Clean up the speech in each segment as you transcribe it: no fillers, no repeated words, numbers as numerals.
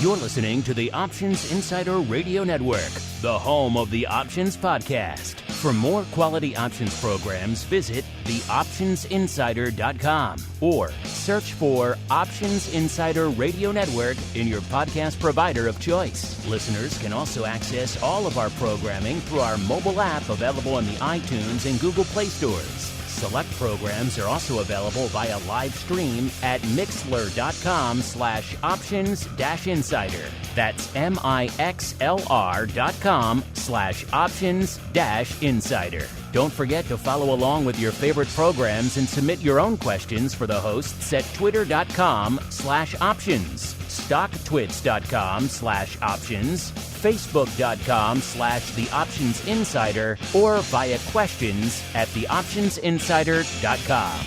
You're listening to the Options Insider Radio Network, the home of the Options Podcast. For more quality options programs, visit theoptionsinsider.com or search for Options Insider Radio Network in your podcast provider of choice. Listeners can also access all of our programming through our mobile app available in the iTunes and Google Play stores. Select programs are also available via live stream at mixlr.com/options-insider. That's mixlr.com/options-insider. Don't forget to follow along with your favorite programs and submit your own questions for the hosts at twitter.com/options, stocktwits.com/options, facebook.com/theoptionsinsider, or via questions at theoptionsinsider.com.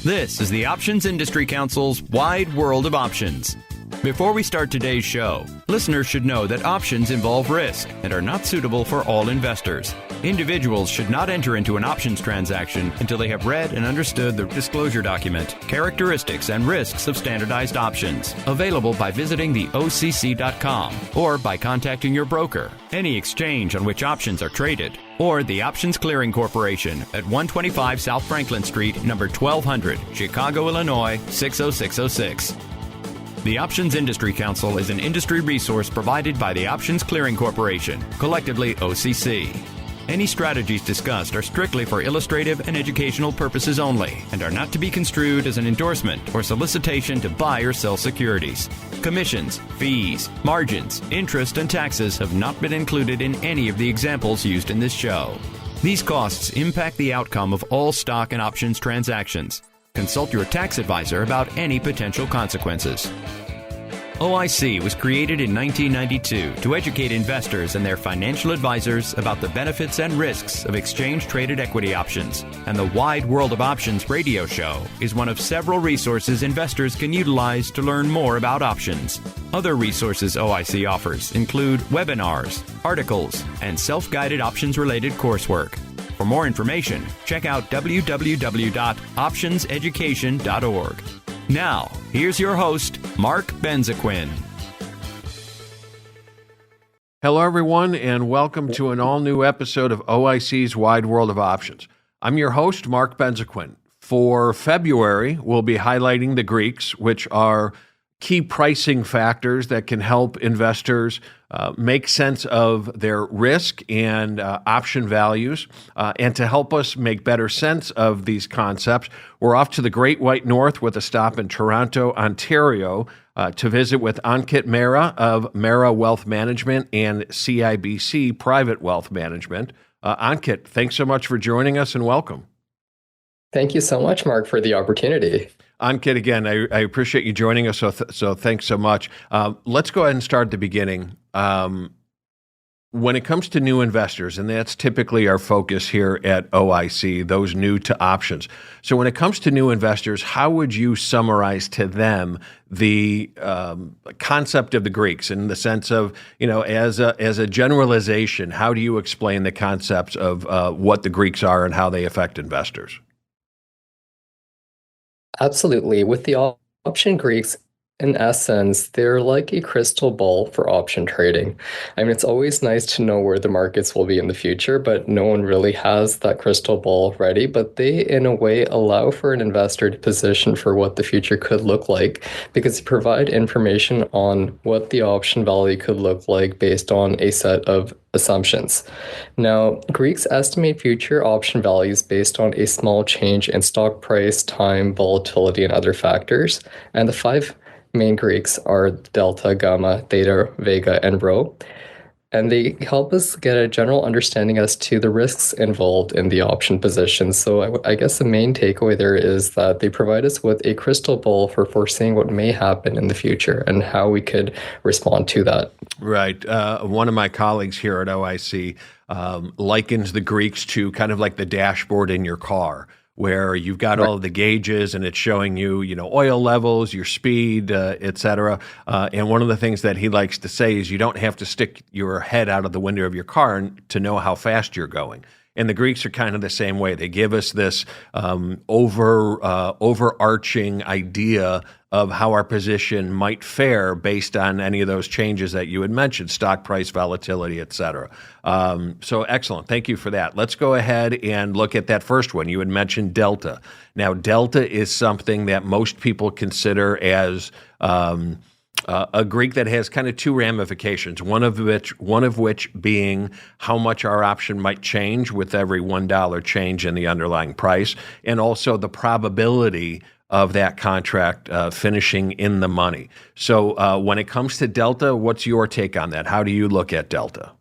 This is the Options Industry Council's Wide World of Options. Before we start today's show, listeners should know that options involve risk and are not suitable for all investors. Individuals should not enter into an options transaction until they have read and understood the disclosure document, characteristics and risks of standardized options, available by visiting the OCC.com or by contacting your broker, any exchange on which options are traded, or the Options Clearing Corporation at 125 South Franklin Street, number 1200, Chicago, Illinois, 60606. The Options Industry Council is an industry resource provided by the Options Clearing Corporation, collectively OCC. Any strategies discussed are strictly for illustrative and educational purposes only and are not to be construed as an endorsement or solicitation to buy or sell securities. Commissions, fees, margins, interest, and taxes have not been included in any of the examples used in this show. These costs impact the outcome of all stock and options transactions. Consult your tax advisor about any potential consequences. OIC was created in 1992 to educate investors and their financial advisors about the benefits and risks of exchange-traded equity options, and the Wide World of Options radio show is one of several resources investors can utilize to learn more about options. Other resources OIC offers include webinars, articles, and self-guided options-related coursework. For more information, check out www.optionseducation.org. Now, here's your host, Mark Benzaquen. Hello, everyone, and welcome to an all-new episode of OIC's Wide World of Options. I'm your host, Mark Benzaquen. For February, we'll be highlighting the Greeks, which are key pricing factors that can help investors make sense of their risk and option values. And to help us make better sense of these concepts, we're off to the Great White North with a stop in Toronto, Ontario, to visit with Ankit Mehra of Mehra Wealth Management and CIBC Private Wealth Management. Ankit, thanks so much for joining us and welcome. Thank you so much, Mark, for the opportunity. Ankit, again, I appreciate you joining us, so thanks so much. Let's go ahead and start at the beginning. When it comes to new investors, and that's typically our focus here at OIC, those new to options. So when it comes to new investors, how would you summarize to them the concept of the Greeks in the sense of, as a generalization, how do you explain the concepts of what the Greeks are and how they affect investors? Absolutely. With the option Greeks, in essence, they're like a crystal ball for option trading. I mean, it's always nice to know where the markets will be in the future, but no one really has that crystal ball ready. But they, in a way, allow for an investor to position for what the future could look like because they provide information on what the option value could look like based on a set of assumptions. Now, Greeks estimate future option values based on a small change in stock price, time, volatility, and other factors. And the five main Greeks are Delta, Gamma, Theta, Vega, and Rho. And they help us get a general understanding as to the risks involved in the option position. So I guess the main takeaway there is that they provide us with a crystal ball for foreseeing what may happen in the future and how we could respond to that. Right. One of my colleagues here at OIC likens the Greeks to kind of like the dashboard in your car, where you've got all of the gauges and it's showing you, oil levels, your speed, et cetera. And one of the things that he likes to say is you don't have to stick your head out of the window of your car to know how fast you're going. And the Greeks are kind of the same way. They give us this overarching idea of how our position might fare based on any of those changes that you had mentioned, stock price volatility, et cetera. So excellent. Thank you for that. Let's go ahead and look at that first one. You had mentioned delta. Now, delta is something that most people consider as a Greek that has kind of two ramifications, one of which being how much our option might change with every $1 change in the underlying price, and also the probability of that contract finishing in the money. So when it comes to delta, what's your take on that? How do you look at delta?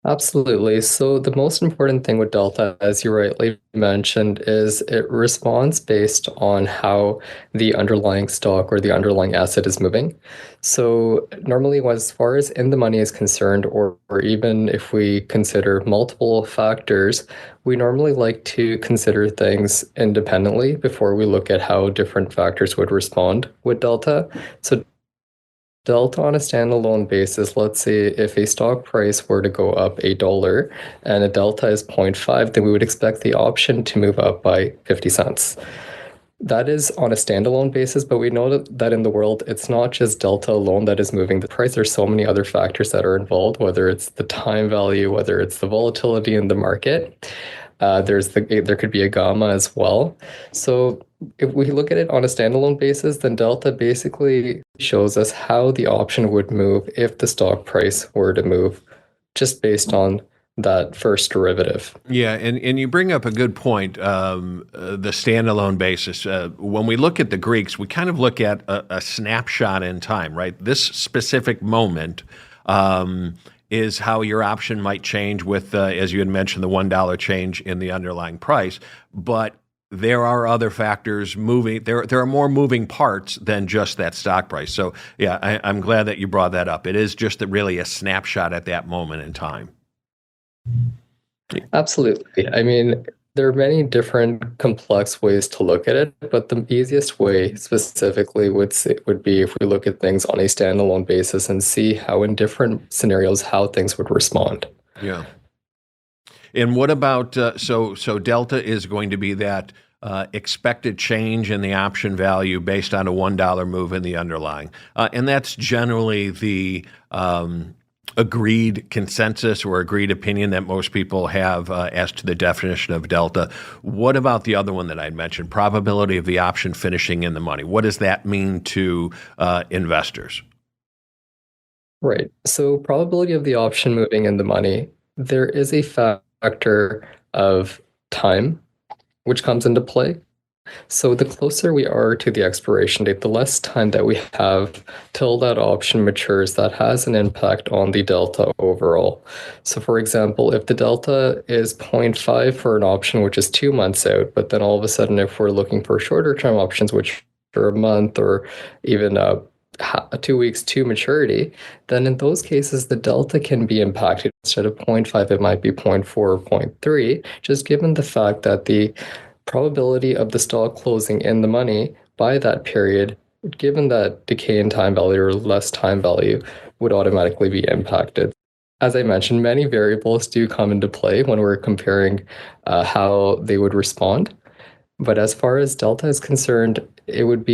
Absolutely. So the most important thing with delta, as you rightly mentioned, is it responds based on how the underlying stock or the underlying asset is moving. So normally, as far as in the money is concerned, or even if we consider multiple factors, we normally like to consider things independently before we look at how different factors would respond with delta. So delta on a standalone basis, let's say if a stock price were to go up $1 and a delta is 0.5, then we would expect the option to move up by 50 cents. That is on a standalone basis, but we know that in the world, it's not just delta alone that is moving the price. There's so many other factors that are involved, whether it's the time value, whether it's the volatility in the market. There could be a gamma as well. So if we look at it on a standalone basis, then delta basically shows us how the option would move if the stock price were to move, just based on that first derivative. Yeah, and you bring up a good point, the standalone basis. When we look at the Greeks, we kind of look at a snapshot in time, right? This specific moment is how your option might change with, as you had mentioned, the $1 change in the underlying price. But there are other factors moving. There are more moving parts than just that stock price. So, yeah, I'm glad that you brought that up. It is just really a snapshot at that moment in time. Absolutely. I mean, there are many different complex ways to look at it, but the easiest way specifically would be if we look at things on a standalone basis and see how in different scenarios how things would respond. Yeah. And what about so delta is going to be that expected change in the option value based on a $1 move in the underlying, and that's generally the agreed consensus or agreed opinion that most people have as to the definition of delta. What about the other one that I mentioned, probability of the option finishing in the money? What does that mean to investors? Right. So probability of the option moving in the money, there is a factor of time which comes into play. So the closer we are to the expiration date, the less time that we have till that option matures, that has an impact on the delta overall. So for example, if the delta is 0.5 for an option, which is 2 months out, but then all of a sudden, if we're looking for shorter term options, which are a month or even 2 weeks to maturity, then in those cases, the delta can be impacted. Instead of 0.5, it might be 0.4 or 0.3, just given the fact that the probability of the stock closing in the money by that period, given that decay in time value or less time value, would automatically be impacted. As I mentioned, many variables do come into play when we're comparing how they would respond. But as far as delta is concerned, it would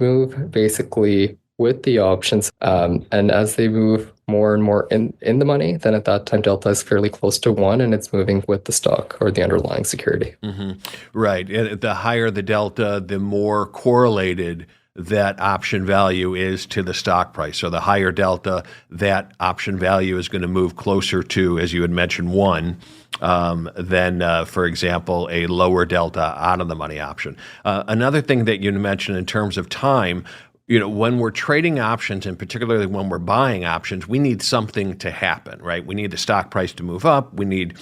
move basically with the options, and as they move more and more in the money, then at that time delta is fairly close to 1, and it's moving with the stock or the underlying security. Mm-hmm. Right. And the higher the delta, the more correlated that option value is to the stock price. So the higher delta, that option value is going to move closer to, as you had mentioned, 1 than, for example, a lower delta out of the money option. Another thing that you mentioned in terms of time, when we're trading options, and particularly when we're buying options, we need something to happen, right? We need the stock price to move up. We need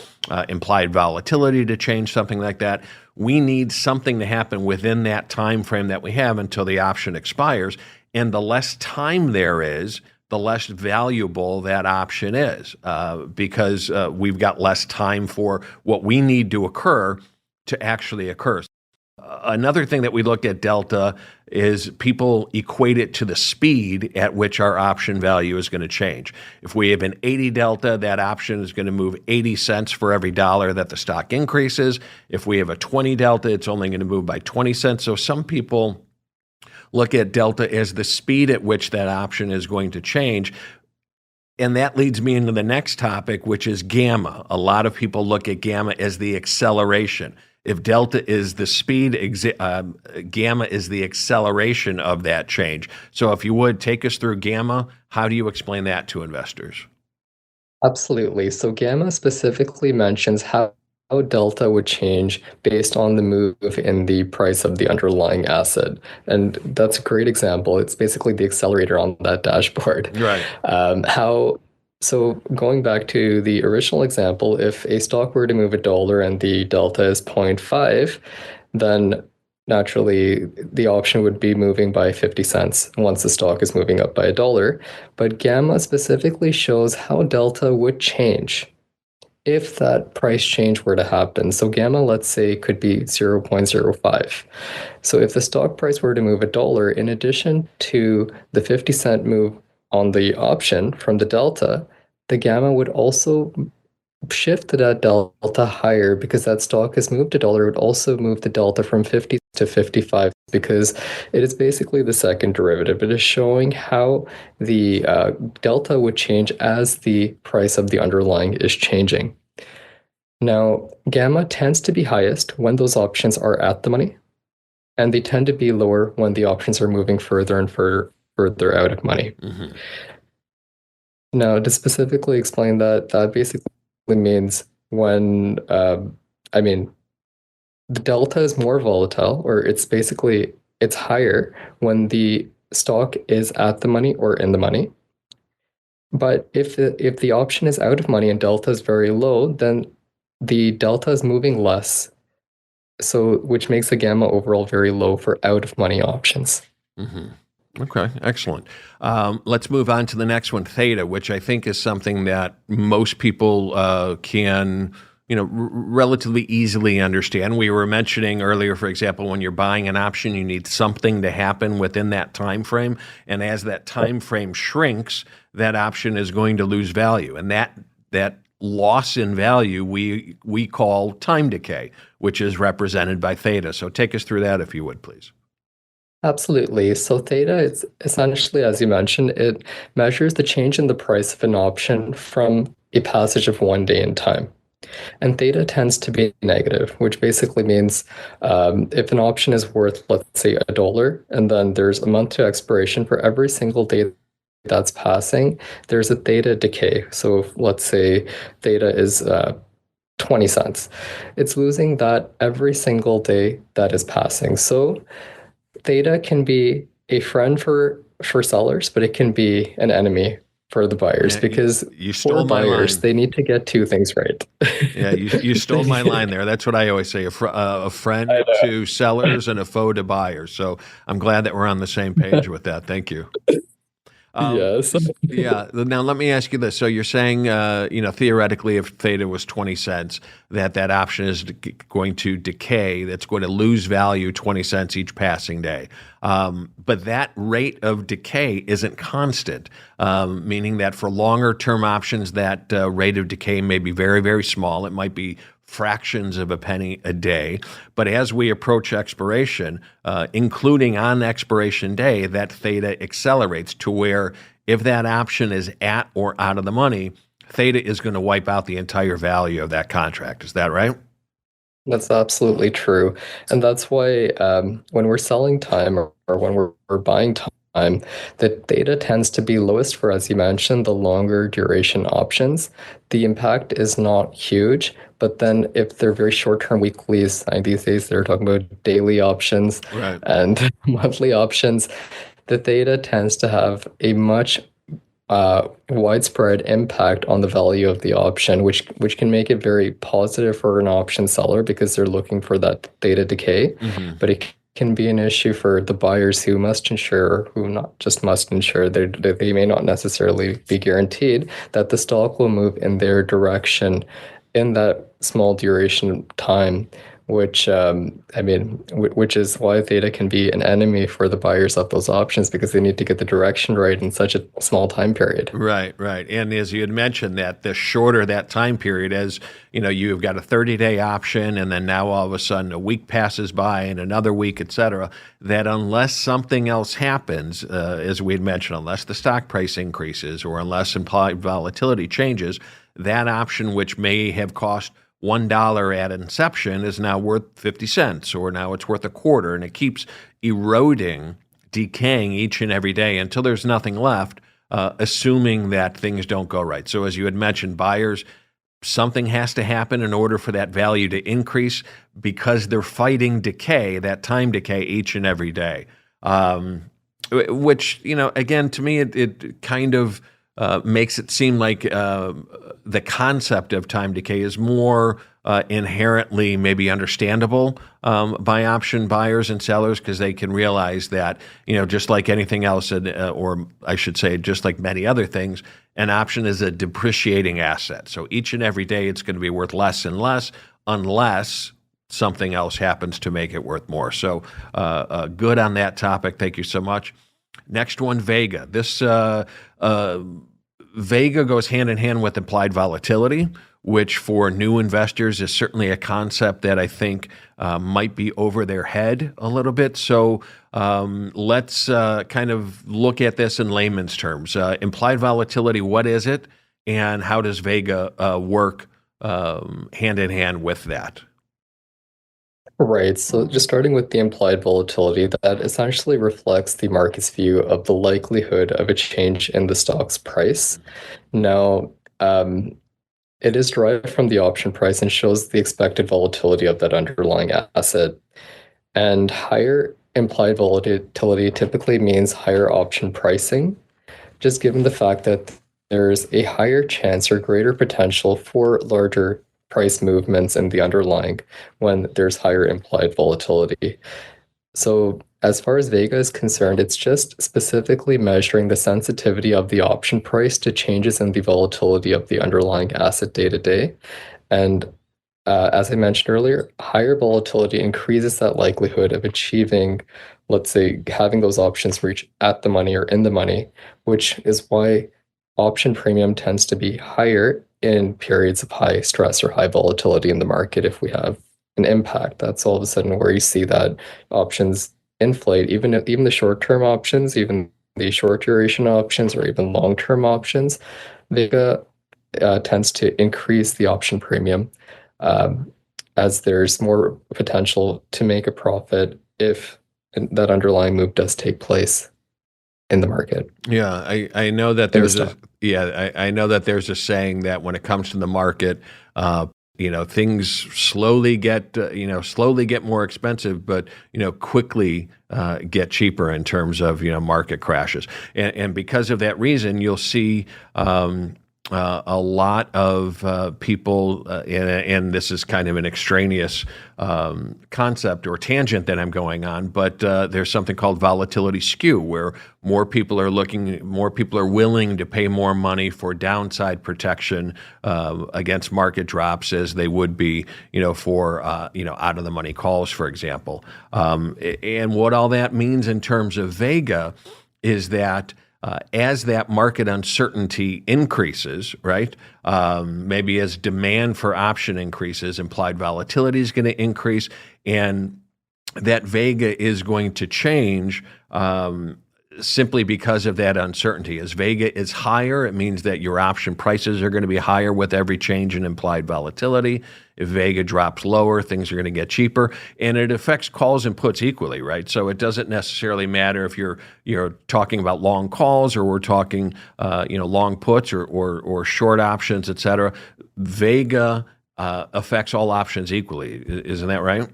implied volatility to change, something like that. We need something to happen within that time frame that we have until the option expires. And the less time there is, the less valuable that option is, because we've got less time for what we need to occur to actually occur. Another thing that we look at delta is people equate it to the speed at which our option value is going to change. If we have an 80 delta, that option is going to move 80 cents for every dollar that the stock increases. If we have a 20 delta, it's only going to move by 20 cents. So some people look at delta as the speed at which that option is going to change. And that leads me into the next topic, which is gamma. A lot of people look at gamma as the acceleration. If delta is the speed, gamma is the acceleration of that change. So if you would, take us through gamma. How do you explain that to investors? Absolutely. So gamma specifically mentions how delta would change based on the move in the price of the underlying asset. And that's a great example. It's basically the accelerator on that dashboard. Right. So going back to the original example, if a stock were to move $1 and the delta is 0.5, then naturally the option would be moving by 50 cents once the stock is moving up by $1. But gamma specifically shows how delta would change if that price change were to happen. So gamma, let's say, could be 0.05. So if the stock price were to move $1, in addition to the 50-cent move on the option from the delta, the gamma would also shift that delta higher because that stock has moved $1. It would also move the delta from 50 to 55 because it is basically the second derivative. It is showing how the delta would change as the price of the underlying is changing. Now, gamma tends to be highest when those options are at the money, and they tend to be lower when the options are moving further and further out of money. Mm-hmm. Now, to specifically explain that basically means when, the delta is more volatile, or it's higher when the stock is at the money or in the money. But if the option is out of money and delta is very low, then the delta is moving less, so which makes the gamma overall very low for out of money options. Mm-hmm. Okay, excellent. Let's move on to the next one, theta, which I think is something that most people can, relatively easily understand. We were mentioning earlier, for example, when you're buying an option, you need something to happen within that time frame, and as that time frame shrinks, that option is going to lose value, and that loss in value we call time decay, which is represented by theta. So take us through that, if you would, please. Absolutely. So theta is essentially, as you mentioned, it measures the change in the price of an option from a passage of 1 day in time. And theta tends to be negative, which basically means if an option is worth, let's say, $1, and then there's a month to expiration, for every single day that's passing, there's a theta decay. So if, let's say, theta is 20 cents. It's losing that every single day that is passing. So theta can be a friend for sellers, but it can be an enemy for the buyers, because you stole for buyers, they need to get two things right. Yeah, you stole my line there. That's what I always say, a friend to sellers and a foe to buyers. So I'm glad that we're on the same page with that. Thank you. Yes. Yeah. Now let me ask you this. So you're saying, theoretically, if theta was 20 cents, that option is going to decay. That's going to lose value 20 cents each passing day. But that rate of decay isn't constant, meaning that for longer term options, that rate of decay may be very, very small. It might be fractions of a penny a day. But as we approach expiration, including on expiration day, that theta accelerates to where if that option is at or out of the money, theta is going to wipe out the entire value of that contract. Is that right? That's absolutely true. And that's why when we're selling time or when we're buying time, the theta tends to be lowest for, as you mentioned, the longer duration options. The impact is not huge, but then if they're very short-term weeklies, these days they're talking about daily options, right, and monthly options, the theta tends to have a much widespread impact on the value of the option, which can make it very positive for an option seller because they're looking for that theta decay. Mm-hmm. But it can be an issue for the buyers who must ensure, who not just must ensure, that they may not necessarily be guaranteed that the stock will move in their direction in that small duration time, which which is why Theta can be an enemy for the buyers of those options because they need to get the direction right in such a small time period. Right, right. And as you had mentioned, that the shorter that time period, as you know, you've got a 30-day option, and then now all of a sudden a week passes by and another week, et cetera, that unless something else happens, as we had mentioned, unless the stock price increases or unless implied volatility changes, that option, which may have cost $1 at inception, is now worth 50 cents, or now it's worth a quarter, and it keeps eroding, decaying each and every day until there's nothing left, assuming that things don't go right. So as you had mentioned, buyers, something has to happen in order for that value to increase because they're fighting decay, that time decay each and every day. Which, you know, again, to me, it kind of makes it seem like the concept of time decay is more inherently maybe understandable by option buyers and sellers because they can realize that, you know, just like anything else, or I should say, just like many other things, an option is a depreciating asset. So each and every day it's going to be worth less and less unless something else happens to make it worth more. So good on that topic. Thank you so much. Next one, Vega. This Vega goes hand in hand with implied volatility, which for new investors is certainly a concept that I think might be over their head a little bit. So let's kind of look at this in layman's terms. Implied volatility, what is it? And how does Vega work hand in hand with that? Right. So just starting with the implied volatility, that essentially reflects the market's view of the likelihood of a change in the stock's price. Now, it is derived from the option price and shows the expected volatility of that underlying asset. And higher implied volatility typically means higher option pricing, just given the fact that there's a higher chance or greater potential for larger price movements in the underlying when there's higher implied volatility. So as far as Vega is concerned, it's just specifically measuring the sensitivity of the option price to changes in the volatility of the underlying asset day to day. And as I mentioned earlier, higher volatility increases that likelihood of achieving, let's say, having those options reach at the money or in the money, which is why option premium tends to be higher in periods of high stress or high volatility in the market. If we have an impact, that's all of a sudden where you see that options inflate, even the short-term options, even the short duration options, or even long-term options. Vega tends to increase the option premium as there's more potential to make a profit if that underlying move does take place in the market. Yeah, I know that there's I know that there's a saying that when it comes to the market, you know, things slowly get more expensive, but you know, quickly get cheaper in terms of, you know, market crashes, and because of that reason, you'll see a lot of people, and this is kind of an extraneous concept or tangent that I'm going on, but there's something called volatility skew, where more people are willing to pay more money for downside protection against market drops as they would be, you know, for out of the money calls, for example. And what all that means in terms of Vega is that as that market uncertainty increases, right? Maybe as demand for option increases, implied volatility is going to increase, and that Vega is going to change simply because of that uncertainty. As Vega is higher, it means that your option prices are going to be higher with every change in implied volatility. If Vega drops lower, things are going to get cheaper, and it affects calls and puts equally, right? So it doesn't necessarily matter if you're talking about long calls or we're talking long puts or short options, et cetera. Vega affects all options equally. Isn't that right?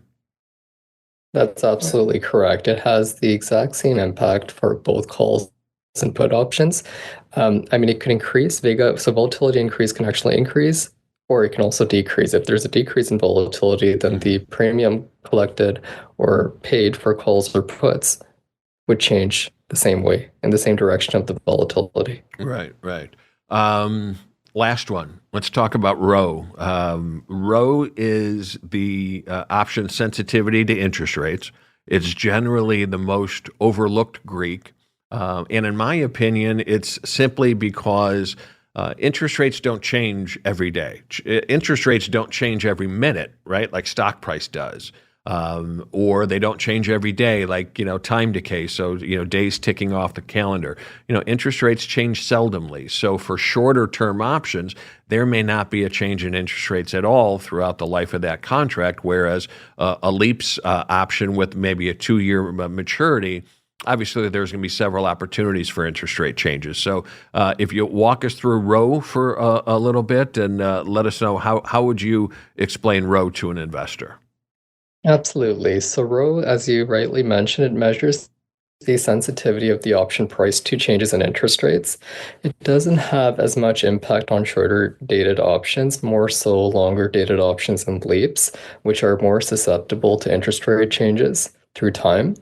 That's absolutely correct. It has the exact same impact for both calls and put options. It can increase Vega, so volatility increase can actually increase, or it can also decrease. If there's a decrease in volatility, then the premium collected or paid for calls or puts would change the same way, in the same direction of the volatility. Right. last one. Let's talk about Rho. Rho is the option sensitivity to interest rates. It's generally the most overlooked Greek. And in my opinion, it's simply because interest rates don't change every day. Interest rates don't change every minute, right? Like stock price does. Or they don't change every day, like, time decay. So, days ticking off the calendar. Interest rates change seldomly. So for shorter term options, there may not be a change in interest rates at all throughout the life of that contract. Whereas a LEAPS option with maybe a 2-year maturity, obviously there's going to be several opportunities for interest rate changes. So if you walk us through Rho for a little bit and let us know how would you explain Rho to an investor? Absolutely. So Rho, as you rightly mentioned, it measures the sensitivity of the option price to changes in interest rates. It doesn't have as much impact on shorter dated options, more so longer dated options and LEAPS, which are more susceptible to interest rate changes through time.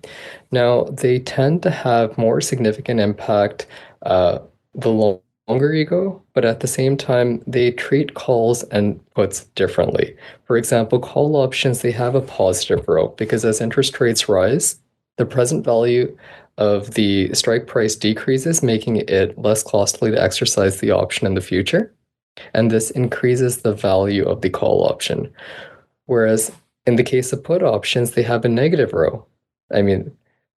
Now, they tend to have more significant impact the longer you go, but at the same time, they treat calls and puts differently. For example, call options, they have a positive Rho because as interest rates rise, the present value of the strike price decreases, making it less costly to exercise the option in the future. And this increases the value of the call option. Whereas in the case of put options, they have a negative Rho.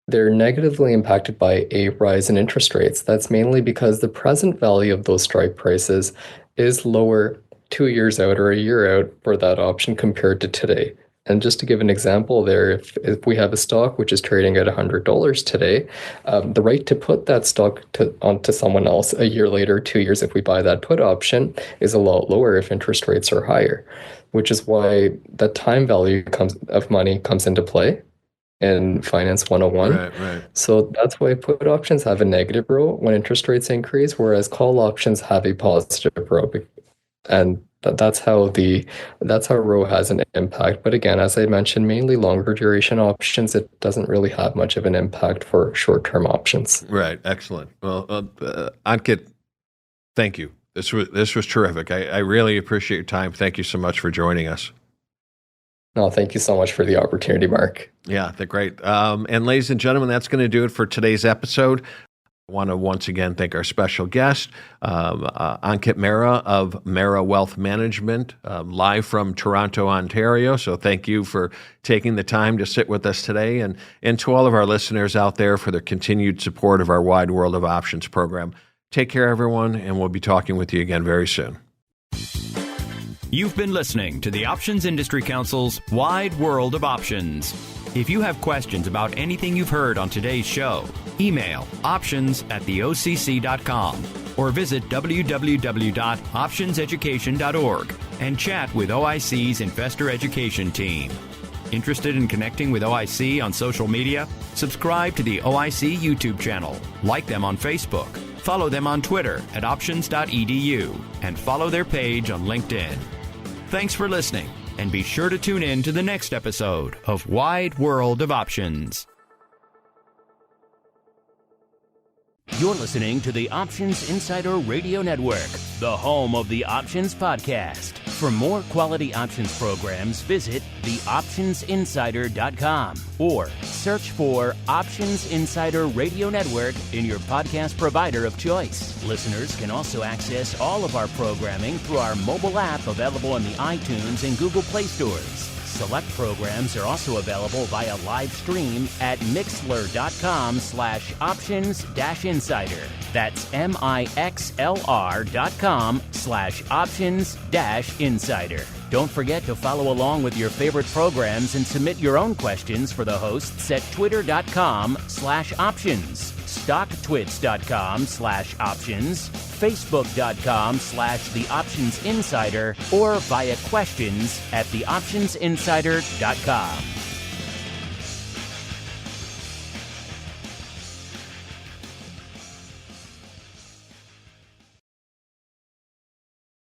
They're negatively impacted by a rise in interest rates. That's mainly because the present value of those strike prices is lower 2 years out or a year out for that option compared to today. And just to give an example there, if we have a stock which is trading at $100 today, the right to put that stock onto someone else a year later, 2 years, if we buy that put option, is a lot lower if interest rates are higher, which is why the time value of money comes into play in Finance 101. Right. So that's why put options have a negative Rho when interest rates increase, whereas call options have a positive Rho. And that's how Rho has an impact. But again, as I mentioned, mainly longer duration options, it doesn't really have much of an impact for short-term options. Right. Excellent. Well, Ankit, thank you. This was terrific. I really appreciate your time. Thank you so much for joining us. No, thank you so much for the opportunity, Mark. Yeah, they're great. And ladies and gentlemen, that's going to do it for today's episode. I want to once again thank our special guest, Ankit Mehra of Mehra Wealth Management, live from Toronto, Ontario. So thank you for taking the time to sit with us today, and to all of our listeners out there for their continued support of our Wide World of Options program. Take care, everyone, and we'll be talking with you again very soon. You've been listening to the Options Industry Council's Wide World of Options. If you have questions about anything you've heard on today's show, email options@theocc.com or visit www.optionseducation.org and chat with OIC's Investor Education team. Interested in connecting with OIC on social media? Subscribe to the OIC YouTube channel, like them on Facebook, follow them on Twitter at options.edu, and follow their page on LinkedIn. Thanks for listening, and be sure to tune in to the next episode of Wide World of Options. You're listening to the Options Insider Radio Network, the home of the Options Podcast. For more quality options programs, visit theoptionsinsider.com or search for Options Insider Radio Network in your podcast provider of choice. Listeners can also access all of our programming through our mobile app available in the iTunes and Google Play stores. Select programs are also available via live stream at mixlr.com/options-insider. That's mixlr.com/options-insider. Don't forget to follow along with your favorite programs and submit your own questions for the hosts at twitter.com/options, stocktwits.com/options, facebook.com/theoptionsinsider, or via questions@theoptionsinsider.com.